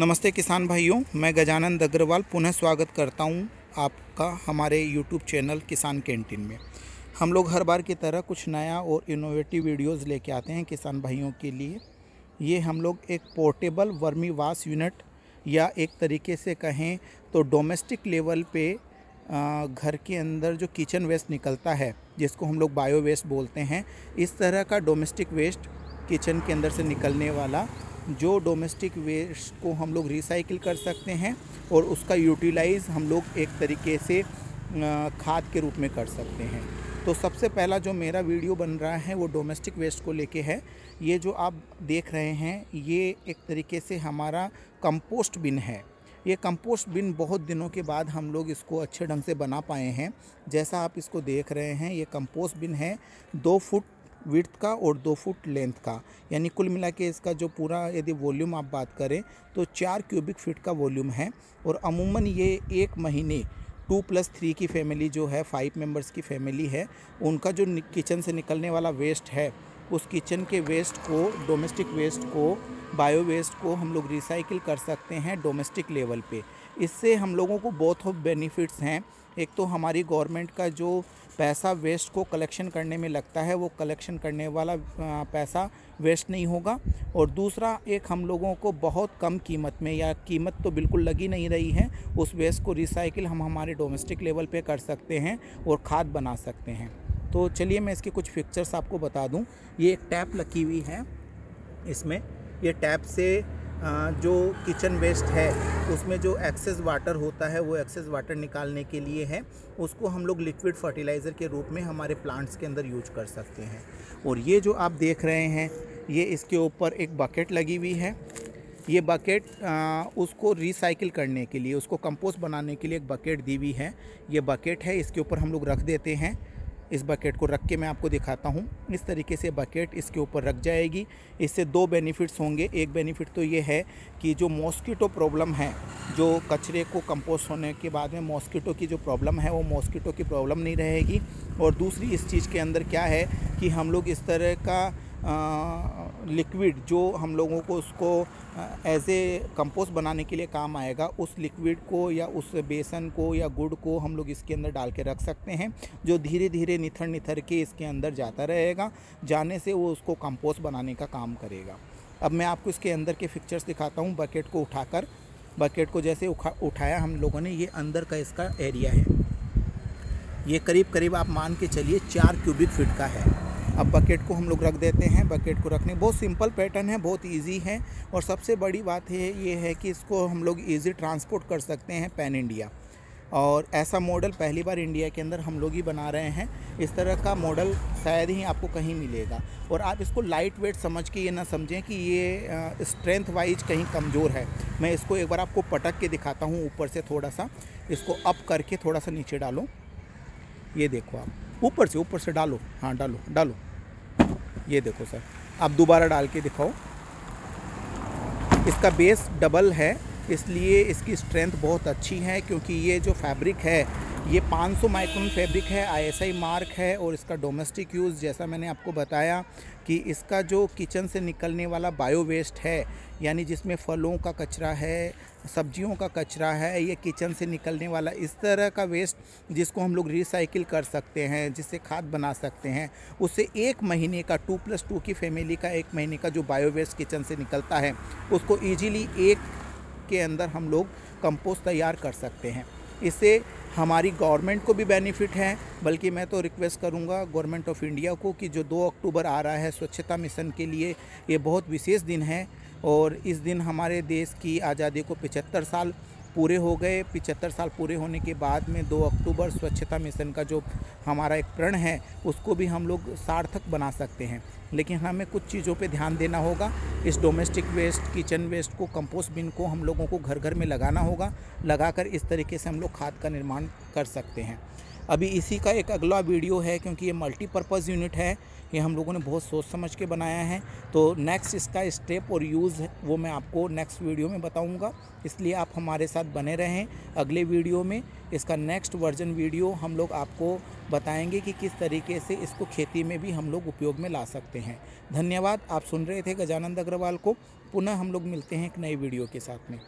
नमस्ते किसान भाइयों, मैं गजानंद अग्रवाल पुनः स्वागत करता हूं आपका हमारे YouTube चैनल किसान कैंटीन में। हम लोग हर बार की तरह कुछ नया और इनोवेटिव वीडियोस लेके आते हैं किसान भाइयों के लिए। ये हम लोग एक पोर्टेबल वर्मी वाश यूनिट या एक तरीके से कहें तो डोमेस्टिक लेवल पे घर के अंदर जो किचन वेस्ट निकलता है, जिसको हम लोग बायो वेस्ट बोलते हैं, इस तरह का डोमेस्टिक वेस्ट किचन के अंदर से निकलने वाला जो डोमेस्टिक वेस्ट को हम लोग रिसाइकिल कर सकते हैं और उसका यूटिलाइज़ हम लोग एक तरीके से खाद के रूप में कर सकते हैं। तो सबसे पहला जो मेरा वीडियो बन रहा है वो डोमेस्टिक वेस्ट को लेके है। ये जो आप देख रहे हैं ये एक तरीके से हमारा कंपोस्ट बिन है। ये कंपोस्ट बिन बहुत दिनों के बाद हम लोग इसको अच्छे ढंग से बना पाए हैं। जैसा आप इसको देख रहे हैं, ये कंपोस्ट बिन है 2 फुट विड्थ का और 2 फुट लेंथ का, यानी कुल मिला के इसका जो पूरा यदि वॉल्यूम आप बात करें तो 4 क्यूबिक फीट का वॉल्यूम है। और अमूमन ये एक महीने 2+3 की फैमिली जो है 5 मेंबर्स की फैमिली है, उनका जो किचन से निकलने वाला वेस्ट है उस किचन के वेस्ट को, डोमेस्टिक वेस्ट को, बायो वेस्ट को हम लोग रिसाइकिल कर सकते हैं डोमेस्टिक लेवल पे। इससे हम लोगों को बहुत ऑफ बेनिफिट्स हैं। एक तो हमारी गवर्नमेंट का जो पैसा वेस्ट को कलेक्शन करने में लगता है वो कलेक्शन करने वाला पैसा वेस्ट नहीं होगा, और दूसरा एक हम लोगों को बहुत कम कीमत में, या कीमत तो बिल्कुल लगी नहीं रही है, उस वेस्ट को रिसाइकिल हम हमारे डोमेस्टिक लेवल पे कर सकते हैं और खाद बना सकते हैं। तो चलिए मैं इसके कुछ पिक्चर्स आपको बता दूं। ये एक टैप लगी हुई है इसमें। ये टैप से जो किचन वेस्ट है उसमें जो एक्सेस वाटर होता है वो एक्सेस वाटर निकालने के लिए है। उसको हम लोग लिक्विड फर्टिलाइज़र के रूप में हमारे प्लांट्स के अंदर यूज कर सकते हैं। और ये जो आप देख रहे हैं ये इसके ऊपर एक बकेट लगी हुई है। ये बकेट उसको रिसाइकिल करने के लिए, उसको कंपोस्ट बनाने के लिए एक बकेट दी हुई है। ये बकेट है, इसके ऊपर हम लोग रख देते हैं। इस बकेट को रख के मैं आपको दिखाता हूँ। इस तरीके से बकेट इसके ऊपर रख जाएगी। इससे 2 बेनिफिट्स होंगे। एक बेनिफिट तो ये है कि जो मॉस्किटो प्रॉब्लम है, जो कचरे को कंपोस्ट होने के बाद में मॉस्किटो की जो प्रॉब्लम है वो मॉस्किटो की प्रॉब्लम नहीं रहेगी। और दूसरी इस चीज़ के अंदर क्या है कि हम लोग इस तरह का लिक्विड जो हम लोगों को उसको एज ए कंपोस्ट बनाने के लिए काम आएगा, उस लिक्विड को या उस बेसन को या गुड़ को हम लोग इसके अंदर डाल के रख सकते हैं, जो धीरे धीरे निथर के इसके अंदर जाता रहेगा। जाने से वो उसको कंपोस्ट बनाने का काम करेगा। अब मैं आपको इसके अंदर के पिक्चर्स दिखाता हूँ। बकेट को उठाकर, बकेट को जैसे उठाया हम लोगों ने, ये अंदर का इसका एरिया है। ये करीब करीब आप मान के चलिए 4 क्यूबिक फीट का है। अब बकेट को हम लोग रख देते हैं। बकेट को रखने बहुत सिंपल पैटर्न है, बहुत इजी है। और सबसे बड़ी बात है ये है कि इसको हम लोग इजी ट्रांसपोर्ट कर सकते हैं पैन इंडिया। और ऐसा मॉडल पहली बार इंडिया के अंदर हम लोग ही बना रहे हैं। इस तरह का मॉडल शायद ही आपको कहीं मिलेगा। और आप इसको लाइट वेट समझ के ये ना समझें कि ये स्ट्रेंथ वाइज कहीं कमज़ोर है। मैं इसको एक बार आपको पटक के दिखाता हूँ ऊपर से। थोड़ा सा इसको अप करके थोड़ा सा नीचे डालो। ये देखो, आप ऊपर से डालो। हाँ, डालो। ये देखो सर, आप दोबारा डाल के दिखाओ। इसका बेस डबल है, इसलिए इसकी स्ट्रेंथ बहुत अच्छी है। क्योंकि ये जो फैब्रिक है ये 500 माइक्रोन फैब्रिक है, ISI मार्क है। और इसका डोमेस्टिक यूज़, जैसा मैंने आपको बताया कि इसका जो किचन से निकलने वाला बायो वेस्ट है, यानी जिसमें फलों का कचरा है, सब्जियों का कचरा है, ये किचन से निकलने वाला इस तरह का वेस्ट जिसको हम लोग रिसाइकिल कर सकते हैं, जिससे खाद बना सकते हैं, उससे एक महीने का 2+2 की फैमिली का एक महीने का जो बायो वेस्ट किचन से निकलता है उसको ईजीली एक के अंदर हम लोग कंपोस्ट तैयार कर सकते हैं। इससे हमारी गवर्नमेंट को भी बेनिफिट है। बल्कि मैं तो रिक्वेस्ट करूंगा गवर्नमेंट ऑफ इंडिया को कि जो 2 अक्टूबर आ रहा है स्वच्छता मिशन के लिए, ये बहुत विशेष दिन है। और इस दिन हमारे देश की आज़ादी को 75 साल पूरे हो गए। 75 साल पूरे होने के बाद में 2 अक्टूबर स्वच्छता मिशन का जो हमारा एक प्रण है उसको भी हम लोग सार्थक बना सकते हैं। लेकिन हमें कुछ चीज़ों पे ध्यान देना होगा। इस डोमेस्टिक वेस्ट, किचन वेस्ट को, कंपोस्ट बिन को हम लोगों को घर घर में लगाना होगा। लगाकर इस तरीके से हम लोग खाद का निर्माण कर सकते हैं। अभी इसी का एक अगला वीडियो है, क्योंकि ये मल्टीपर्पज़ यूनिट है। ये हम लोगों ने बहुत सोच समझ के बनाया है। तो नेक्स्ट इसका स्टेप और यूज़ वो मैं आपको नेक्स्ट वीडियो में बताऊंगा, इसलिए आप हमारे साथ बने रहें। अगले वीडियो में इसका नेक्स्ट वर्जन वीडियो हम लोग आपको बताएंगे कि किस तरीके से इसको खेती में भी हम लोग उपयोग में ला सकते हैं। धन्यवाद। आप सुन रहे थे गजानंद अग्रवाल को। पुनः हम लोग मिलते हैं एक नई वीडियो के साथ में।